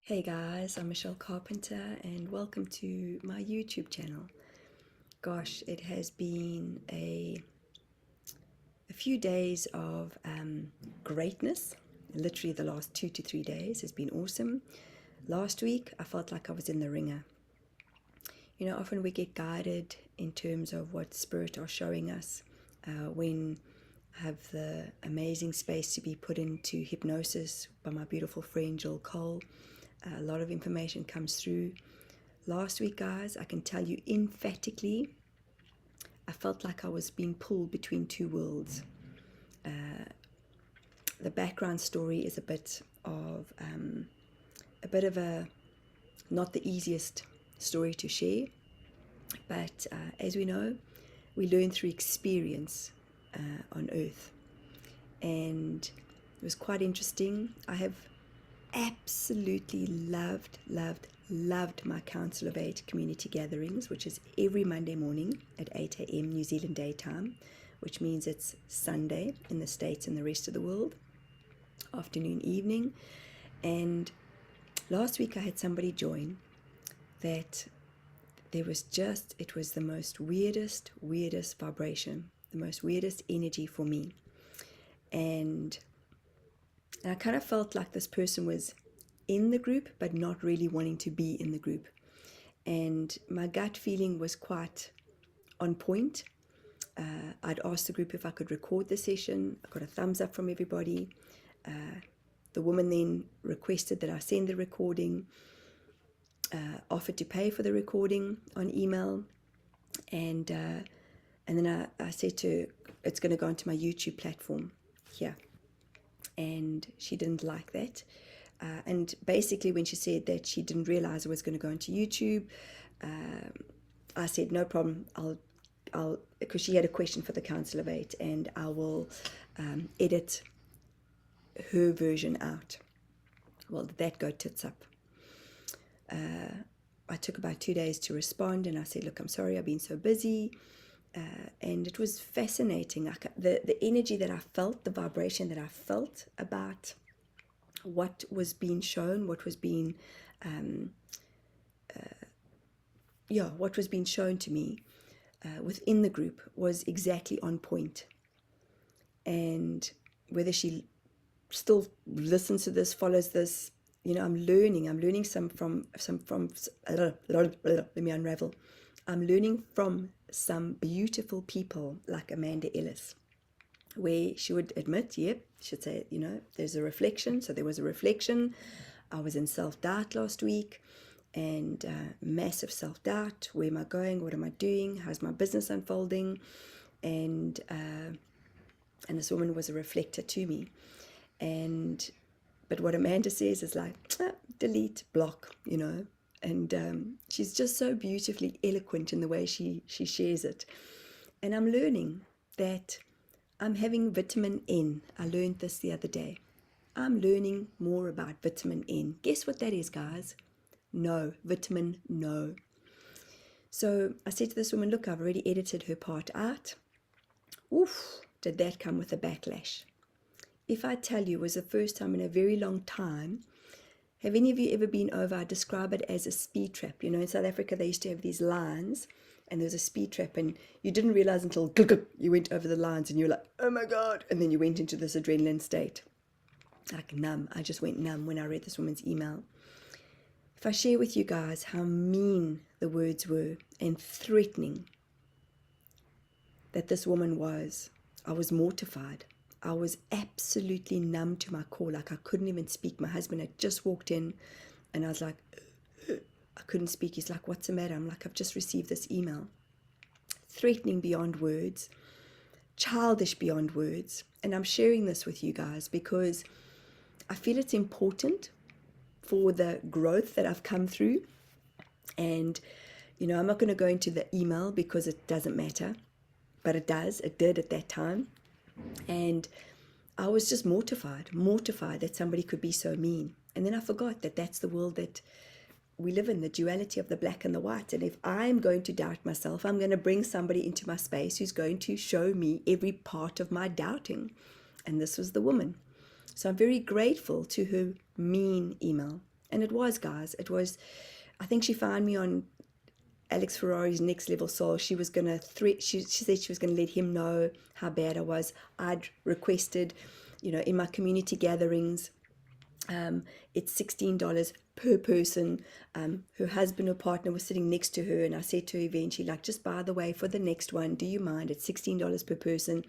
Hey guys, I'm Michelle Carpenter and welcome to my YouTube channel. Gosh, it has been a few days of greatness. Literally the last 2 to 3 days has been awesome. Last week I felt like I was in the ringer. You know, often we get guided in terms of what Spirit are showing us when I have the amazing space to be put into hypnosis by my beautiful friend Jill Cole. A lot of information comes through. Last week, guys, I can tell you emphatically, I felt like I was being pulled between two worlds. The background story is a bit of a not the easiest story to share, but as we know, we learn through experience on Earth, and it was quite interesting. I have absolutely loved my Council of Eight community gatherings, which is every Monday morning at 8 a.m. New Zealand daytime, which means it's Sunday in the States and the rest of the world, afternoon, evening. And last week I had somebody join that it was the most weirdest vibration, the most weirdest energy for me. And I kind of felt like this person was in the group, but not really wanting to be in the group. And my gut feeling was quite on point. I'd asked the group if I could record the session. I got a thumbs up from everybody. The woman then requested that I send the recording, offered to pay for the recording on email. And then I said to her, it's going to go onto my YouTube platform here. And she didn't like that. And basically when she said that she didn't realize it was going to go into YouTube, I said, no problem, I'll because she had a question for the Council of Eight, and I will edit her version out. Well, did that go tits up? I took about 2 days to respond, and I said, look, I'm sorry, I've been so busy. And it was fascinating. The energy that I felt, the vibration that I felt about what was being shown, what was being shown to me within the group was exactly on point. And whether she still listens to this, follows this, you know, I'm learning let me unravel. I'm learning from some beautiful people like Amanda Ellis, where she would admit, yep, she'd say, you know, there's a reflection. So there was a reflection. I was in self-doubt last week, and massive self-doubt. Where am I going? What am I doing? How's my business unfolding? And this woman was a reflector to me. But what Amanda says is like, delete, block, you know. And she's just so beautifully eloquent in the way she shares it. And I'm learning that I'm having vitamin N. I learned this the other day. I'm learning more about vitamin N. Guess what that is, guys? No. Vitamin no. So I said to this woman, look, I've already edited her part out. Oof, did that come with a backlash. If I tell you, it was the first time in a very long time. Have any of you ever been over? I describe it as a speed trap. You know, in South Africa, they used to have these lines, and there was a speed trap, and you didn't realize until you went over the lines, and you're like, oh my God. And then you went into this adrenaline state. Like numb. I just went numb when I read this woman's email. If I share with you guys how mean the words were and threatening that this woman was, I was mortified. I was absolutely numb to my core, like I couldn't even speak. My husband had just walked in, and I was like, I couldn't speak. He's like, what's the matter? I'm like, I've just received this email. Threatening beyond words, childish beyond words. And I'm sharing this with you guys because I feel it's important for the growth that I've come through. And, you know, I'm not going to go into the email because it doesn't matter, but it does. It did at that time. And I was just mortified that somebody could be so mean. And then I forgot that that's the world that we live in, the duality of the black and the white. And if I'm going to doubt myself, I'm going to bring somebody into my space who's going to show me every part of my doubting. And this was the woman. So I'm very grateful to her mean email. And it was, guys, it was, I think she found me on Alex Ferrari's Next Level Soul. She was going to she said she was going to let him know how bad I was. I'd requested, in my community gatherings, it's $16 per person. Her husband or partner was sitting next to her, and I said to her eventually, like, just by the way, for the next one, do you mind? It's $16 per person.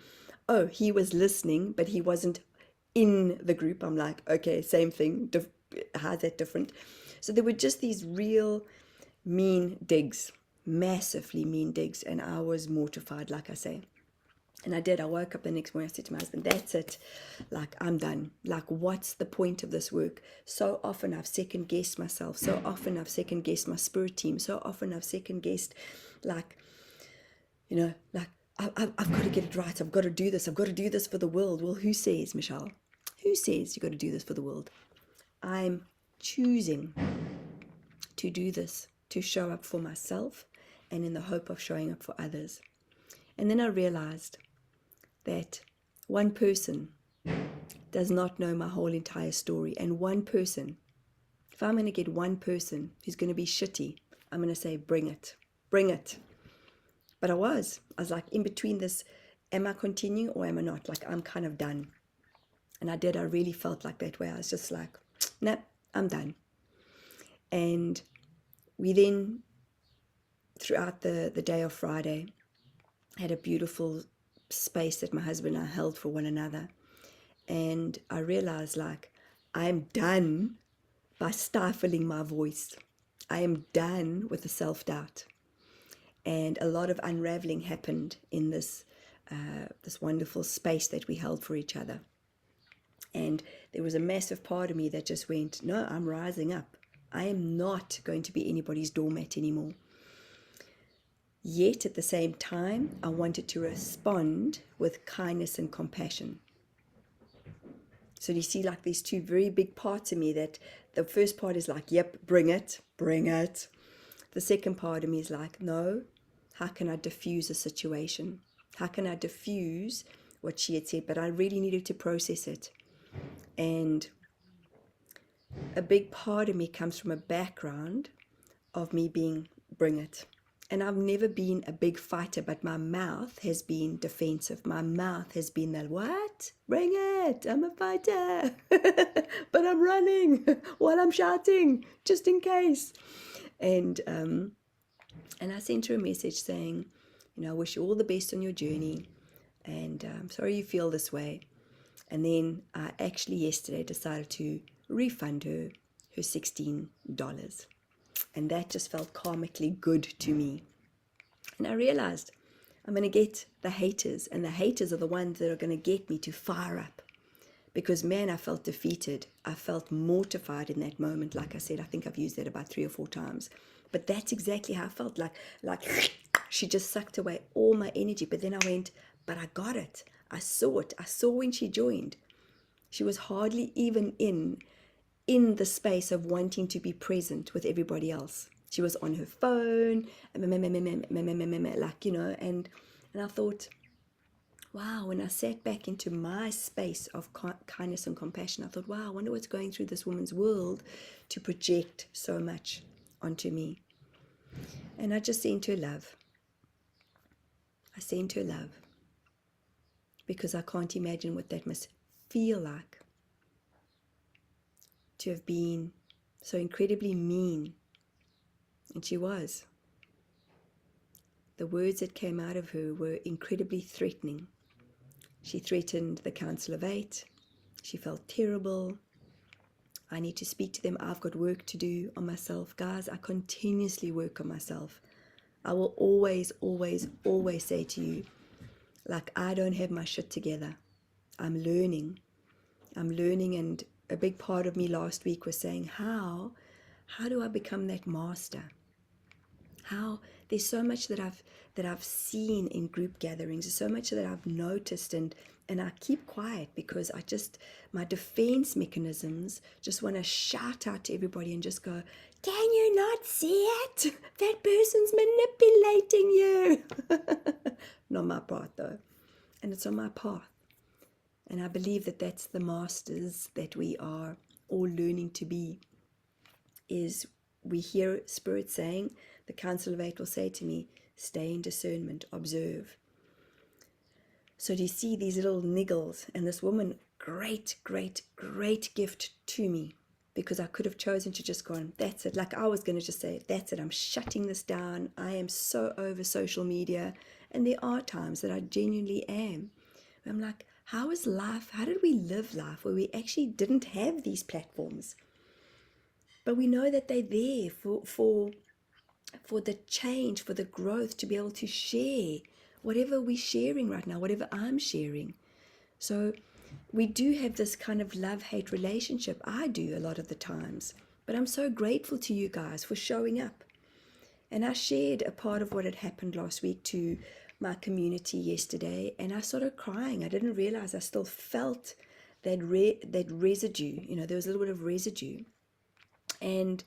Oh, he was listening, but he wasn't in the group. I'm like, okay, same thing. How's that different? So there were just these real mean digs, massively mean digs, and I was mortified, like I say. And I did. I woke up the next morning. I said to my husband, that's it. Like, I'm done. Like, what's the point of this work? So often I've second guessed myself. So often I've second guessed my spirit team. So often I've second guessed, like, like, I've got to get it right. I've got to do this. I've got to do this for the world. Well, who says, Michelle? Who says you've got to do this for the world? I'm choosing to do this, to show up for myself and in the hope of showing up for others. And then I realized that one person does not know my whole entire story. And one person, if I'm going to get one person who's going to be shitty, I'm going to say, bring it, bring it. But I was like in between this, am I continuing or am I not? Like, I'm kind of done. And I really felt like that way. I was just like, nah, I'm done. And we then, throughout the day of Friday, had a beautiful space that my husband and I held for one another. And I realized, like, I am done by stifling my voice. I am done with the self-doubt. And a lot of unraveling happened in this wonderful space that we held for each other. And there was a massive part of me that just went, no, I'm rising up. I am not going to be anybody's doormat anymore. Yet at the same time, I wanted to respond with kindness and compassion. So you see, like, these two very big parts of me, that the first part is like, yep, bring it, bring it. The second part of me is like, no, how can I diffuse a situation? How can I diffuse what she had said? But I really needed to process it. And a big part of me comes from a background of me being, bring it. And I've never been a big fighter, but my mouth has been defensive. My mouth has been that, what? Bring it. I'm a fighter. But I'm running while I'm shouting, just in case. And I sent her a message saying, I wish you all the best on your journey. And I'm sorry you feel this way. And then I actually yesterday decided to refund her $16. And that just felt karmically good to me. And I realized I'm going to get the haters, and the haters are the ones that are going to get me to fire up. Because, man, I felt defeated. I felt mortified in that moment. Like I said, I think I've used that about 3 or 4 times. But that's exactly how I felt. Like she just sucked away all my energy. But then I went, but I got it. I saw it. I saw when she joined. She was hardly even in the space of wanting to be present with everybody else. She was on her phone, like, and I thought, wow, when I sat back into my space of kindness and compassion, I thought, wow, I wonder what's going through this woman's world to project so much onto me. And I just sent her love. I sent her love because I can't imagine what that must feel like to have been so incredibly mean. And she was. The words that came out of her were incredibly threatening. She threatened the Council of 8. She felt terrible. I need to speak to them. I've got work to do on myself. Guys, I continuously work on myself. I will always, always, always say to you, like, I don't have my shit together. I'm learning. And a big part of me last week was saying, how do I become that master? How there's so much that I've seen in group gatherings, there's so much that I've noticed, and I keep quiet because my defense mechanisms just want to shout out to everybody and just go, can you not see it? That person's manipulating you. Not my part though, and it's on my path. And I believe that that's the masters that we are all learning to be. is we hear Spirit saying, the Council of Eight will say to me, stay in discernment, observe. So do you see these little niggles? And this woman, great, great, great gift to me, because I could have chosen to just go, that's it. Like I was going to just say, that's it. I'm shutting this down. I am so over social media. And there are times that I genuinely am. I'm like, how is life? How did we live life where we actually didn't have these platforms? But we know that they're there for the change, for the growth, to be able to share whatever we're sharing right now, whatever I'm sharing. So we do have this kind of love-hate relationship. I do a lot of the times. But I'm so grateful to you guys for showing up. And I shared a part of what had happened last week to my community yesterday, and I started crying. I didn't realize I still felt that residue. There was a little bit of residue. And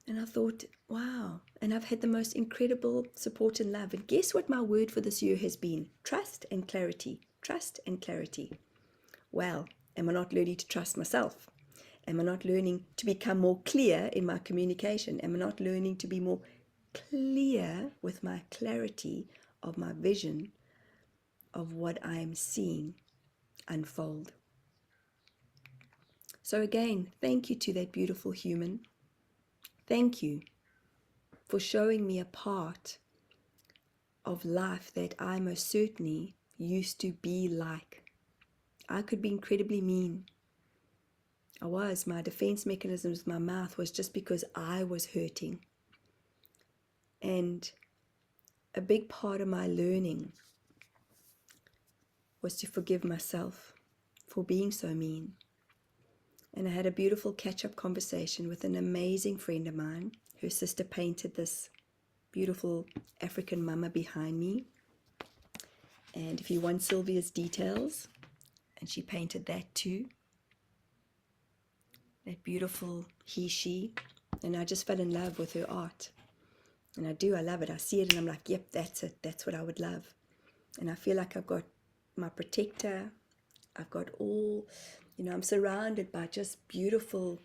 I thought, wow. And I've had the most incredible support and love. And guess what my word for this year has been? Trust and clarity. Trust and clarity. Well, am I not learning to trust myself? Am I not learning to become more clear in my communication? Am I not learning to be more clear with my clarity of my vision of what I am seeing unfold? So again, thank you to that beautiful human. Thank you for showing me a part of life that I most certainly used to be like. I could be incredibly mean. My defense mechanism with my mouth was just because I was hurting. And a big part of my learning was to forgive myself for being so mean. And I had a beautiful catch-up conversation with an amazing friend of mine. Her sister painted this beautiful African mama behind me. And if you want Sylvia's details, and she painted that too. That beautiful he, she. And I just fell in love with her art. And I love it. I see it and I'm like, yep, that's it. That's what I would love. And I feel like I've got my protector. I've got all, I'm surrounded by just beautiful,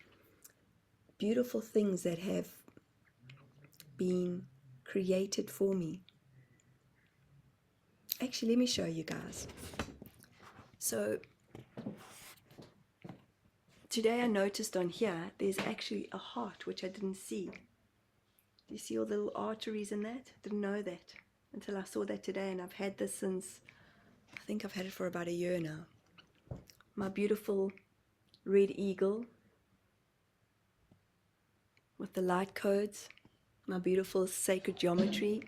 beautiful things that have been created for me. Actually, let me show you guys. So today I noticed on here, there's actually a heart, which I didn't see. Do you see all the little arteries in that? Didn't know that until I saw that today, and I've had this since, I think I've had it for about a year now. My beautiful red eagle with the light codes, my beautiful sacred geometry.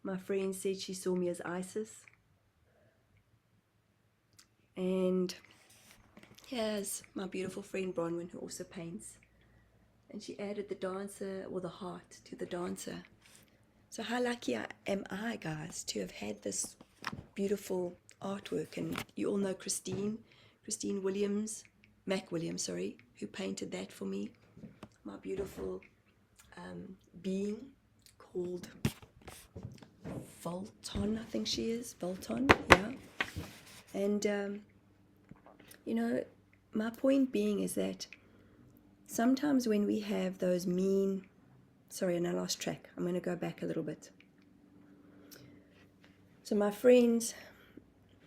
My friend said she saw me as Isis. And here's my beautiful friend Bronwyn, who also paints. And she added the dancer, or the heart, to the dancer. So how lucky am I, guys, to have had this beautiful artwork. And you all know Christine Mac Williams, who painted that for me. My beautiful being called Volton, I think she is. Volton, yeah. And, my point being is that sometimes when we have those and I lost track. I'm going to go back a little bit. So my friend's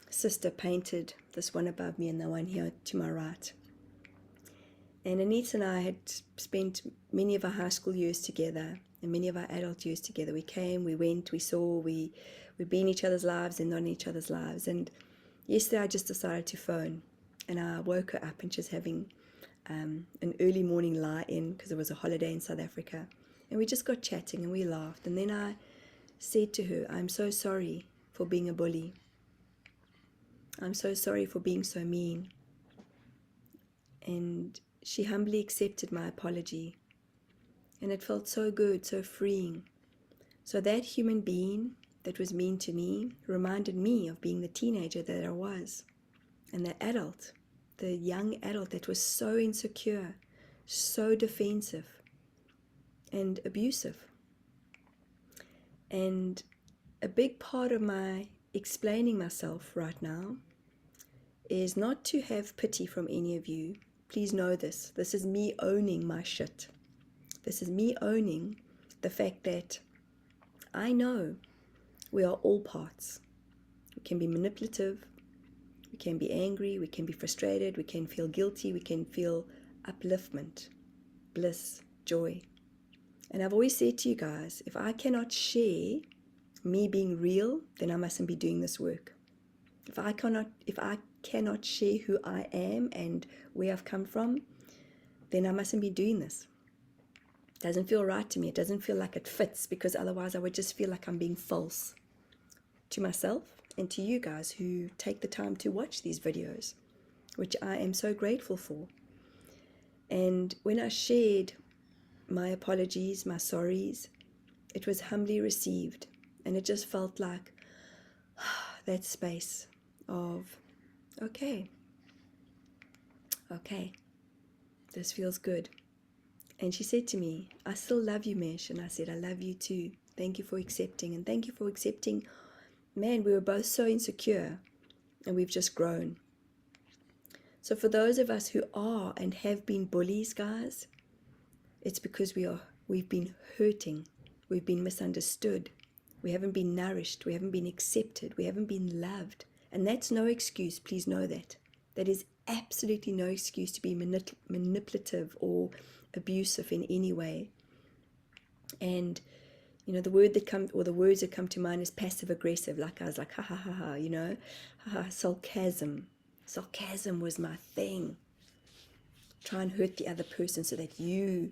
sister painted this one above me and the one here to my right. And Anita and I had spent many of our high school years together and many of our adult years together. We came, we went, we saw, we've been in each other's lives and not in each other's lives. And yesterday I just decided to phone, and I woke her up and she's having an early morning lie-in because it was a holiday in South Africa. And we just got chatting and we laughed. And then I said to her, I'm so sorry for being a bully. I'm so sorry for being so mean. And she humbly accepted my apology. And it felt so good, so freeing. So that human being that was mean to me reminded me of being the teenager that I was. And the young adult that was so insecure, so defensive and abusive. And a big part of my explaining myself right now is not to have pity from any of you. please know this. This is me owning my shit. This is me owning the fact that I know we are all parts. We can be manipulative, we can be angry, we can be frustrated, we can feel guilty, we can feel upliftment, bliss, joy. And I've always said to you guys, if I cannot share me being real, then I mustn't be doing this work. If I cannot share who I am and where I've come from, then I mustn't be doing this. It doesn't feel right to me. It doesn't feel like it fits, because otherwise I would just feel like I'm being false to myself and to you guys who take the time to watch these videos, which I am so grateful for. And when I shared my apologies, my sorries, it was humbly received, and it just felt like that space of, okay, this feels good. And she said to me, I still love you, Mesh. And I said, I love you too. Thank you for accepting. And thank you for accepting. Man, we were both so insecure, and we've just grown. So for those of us who are and have been bullies, guys, it's because we've been hurting. We've been misunderstood. We haven't been nourished. We haven't been accepted. We haven't been loved. And that's no excuse. Please know that. That is absolutely no excuse to be manipulative or abusive in any way. And the words that come to mind is passive aggressive. Like I was like, ha ha ha ha, sarcasm. Sarcasm was my thing. Try and hurt the other person so that you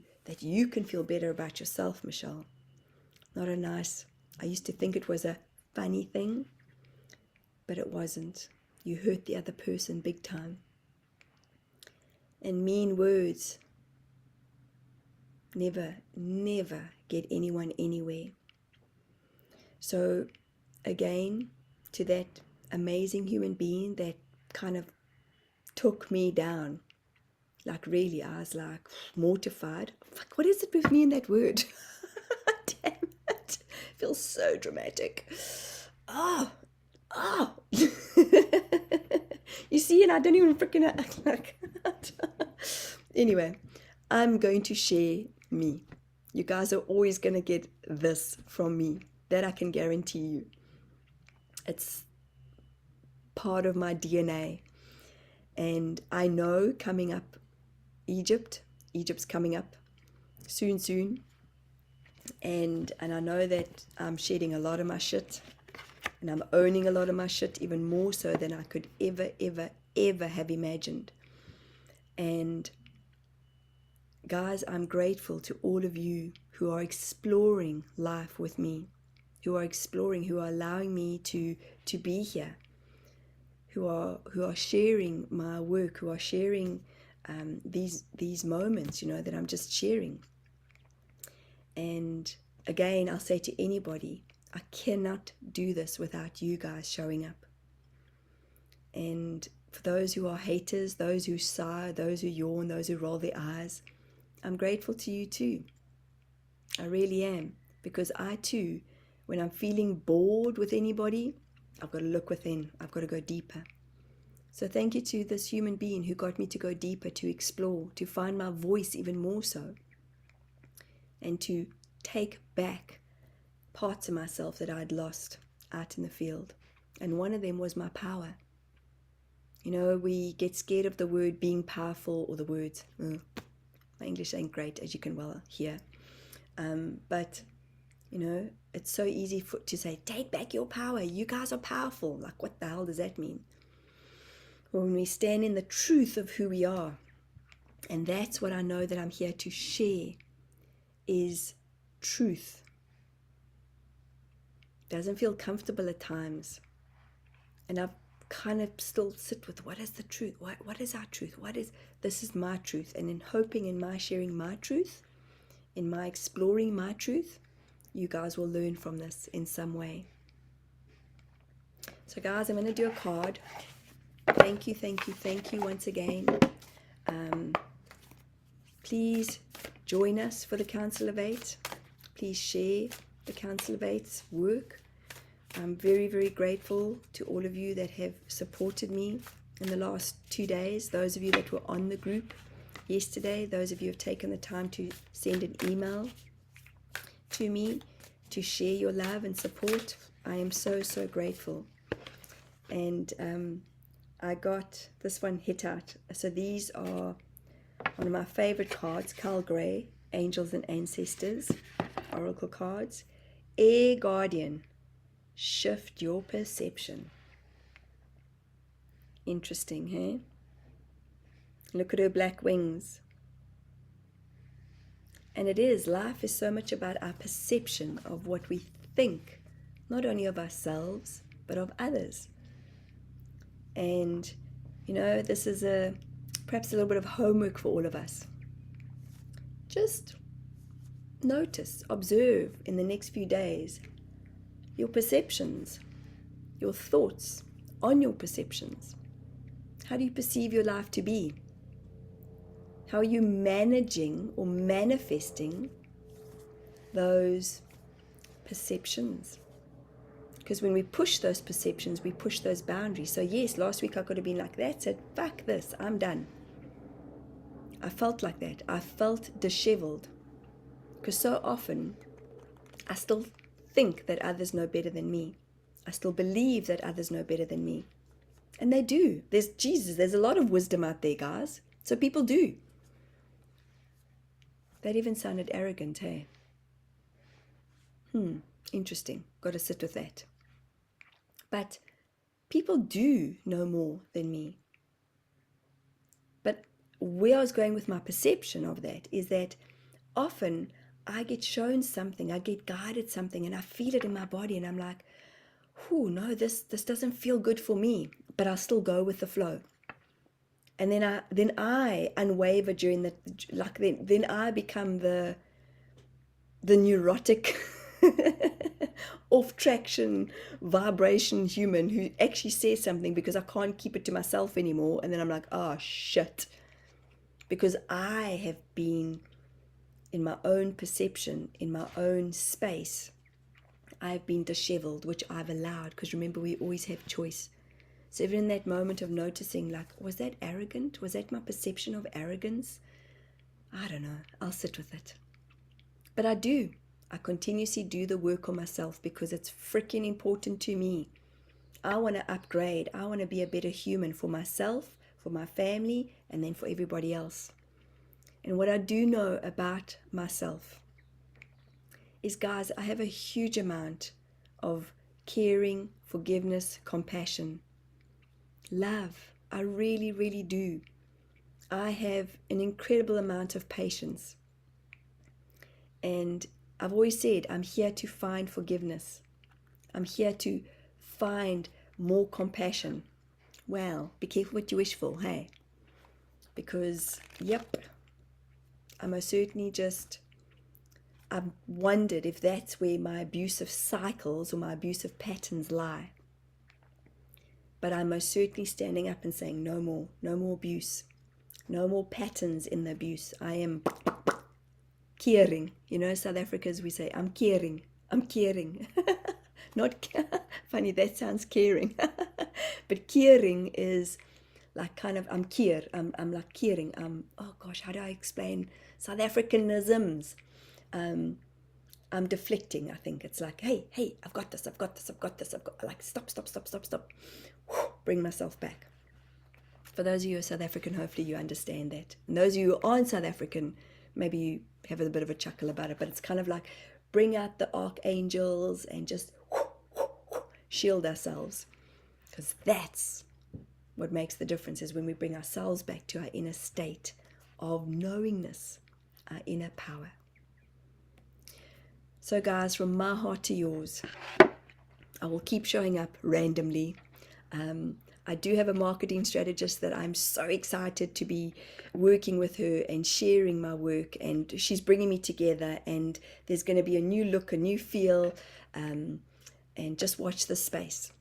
can feel better about yourself, Michelle. Not a nice. I used to think it was a funny thing, but it wasn't. You hurt the other person big time. And mean words never get anyone anywhere. So again, to that amazing human being that kind of took me down, like really, I was like mortified. Fuck, what is it with me and that word? Damn it. Feels so dramatic. Oh. You see, and I don't even freaking act like that. Anyway, I'm going to share me. You guys are always going to get this from me. That I can guarantee you. It's part of my DNA. And I know coming up, Egypt's coming up soon. And I know that I'm shedding a lot of my shit. And I'm owning a lot of my shit, even more so than I could ever have imagined. And guys, I'm grateful to all of you who are exploring life with me, who are allowing me to be here, who are sharing my work, who are sharing these moments, that I'm just sharing. And again, I'll say to anybody, I cannot do this without you guys showing up. And for those who are haters, those who sigh, those who yawn, those who roll their eyes, I'm grateful to you too. I really am. Because I too, when I'm feeling bored with anybody, I've got to look within. I've got to go deeper. So thank you to this human being who got me to go deeper, to explore, to find my voice even more so, and to take back parts of myself that I'd lost out in the field. And one of them was my power. We get scared of the word being powerful, or the words. My English ain't great, as you can well hear. But, it's so easy to say, take back your power. You guys are powerful. Like, what the hell does that mean? Well, when we stand in the truth of who we are, and that's what I know that I'm here to share, is truth. Doesn't feel comfortable at times. And I've kind of still sit with, what is the truth? What is our truth? This is my truth. And in hoping, in my sharing my truth, in my exploring my truth, you guys will learn from this in some way. So guys, I'm going to do a card. Thank you once again. Please join us for the Council of Eight. Please share the Council of Eight's work. I'm very, very grateful to all of you that have supported me in the last 2 days. Those of you that were on the group, yesterday, those of you who have taken the time to send an email to me to share your love and support. I am so, so grateful. And I got this one hit out. So these are one of my favorite cards, Cal Gray, Angels and Ancestors, Oracle cards. Air Guardian, shift your perception. Interesting, hey? Look at her black wings. And it is, life is so much about our perception of what we think, not only of ourselves, but of others. And, you know, this is perhaps a little bit of homework for all of us. Just notice, observe in the next few days your perceptions, your thoughts on your perceptions. How do you perceive your life to be? How are you managing or manifesting those perceptions? Because when we push those perceptions, we push those boundaries. So yes, last week I could have been like, that's it, fuck this, I'm done. I felt like that. I felt disheveled. Because so often, I still think that others know better than me. I still believe that others know better than me. And they do. There's a lot of wisdom out there, guys. So people do. That even sounded arrogant, hey? Interesting. Got to sit with that. But people do know more than me. But where I was going with my perception of that is that often I get shown something, I get guided something, and I feel it in my body, and I'm like, no, this doesn't feel good for me, but I'll still go with the flow. And then I unwaver during the, like then I become the neurotic off traction vibration human who actually says something because I can't keep it to myself anymore, and then I'm like, oh shit, because I have been in my own perception, in my own space, I've been disheveled, which I've allowed, because remember, we always have choice. So even in that moment of noticing, like, was that arrogant? Was that my perception of arrogance? I don't know. I'll sit with it. But I do. I continuously do the work on myself because it's freaking important to me. I want to upgrade. I want to be a better human for myself, for my family, and then for everybody else. And what I do know about myself is, guys, I have a huge amount of caring, forgiveness, compassion, love. I really, really do. I have an incredible amount of patience. And I've always said, I'm here to find forgiveness. I'm here to find more compassion. Well, be careful what you wish for, hey? Because, yep, I most certainly I've wondered if that's where my abusive cycles or my abusive patterns lie. But I'm most certainly standing up and saying, no more abuse. No more patterns in the abuse. I am caring. You know, South Africans, we say, I'm caring. Not funny, that sounds caring. But caring is like kind of, I'm like caring. Oh gosh, how do I explain South Africanisms? I'm deflecting, I think. It's like, hey, I've got this. Like, stop. Whew, bring myself back. For those of you who are South African, hopefully you understand that. And those of you who aren't South African, maybe you have a bit of a chuckle about it, but it's kind of like bring out the archangels and just shield ourselves. Because that's what makes the difference, is when we bring ourselves back to our inner state of knowingness, our inner power. So guys, from my heart to yours, I will keep showing up randomly. I do have a marketing strategist that I'm so excited to be working with her and sharing my work, and she's bringing me together, and there's going to be a new look, a new feel, and just watch this space.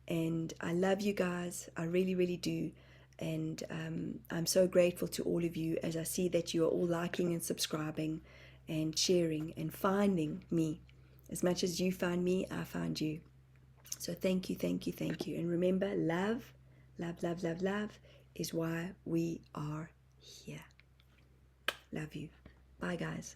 And I love you guys. I really, really do. And I'm so grateful to all of you as I see that you are all liking and subscribing and sharing and finding me. As much as you find me, I find you. So thank you. And remember, love is why we are here. Love you. Bye, guys.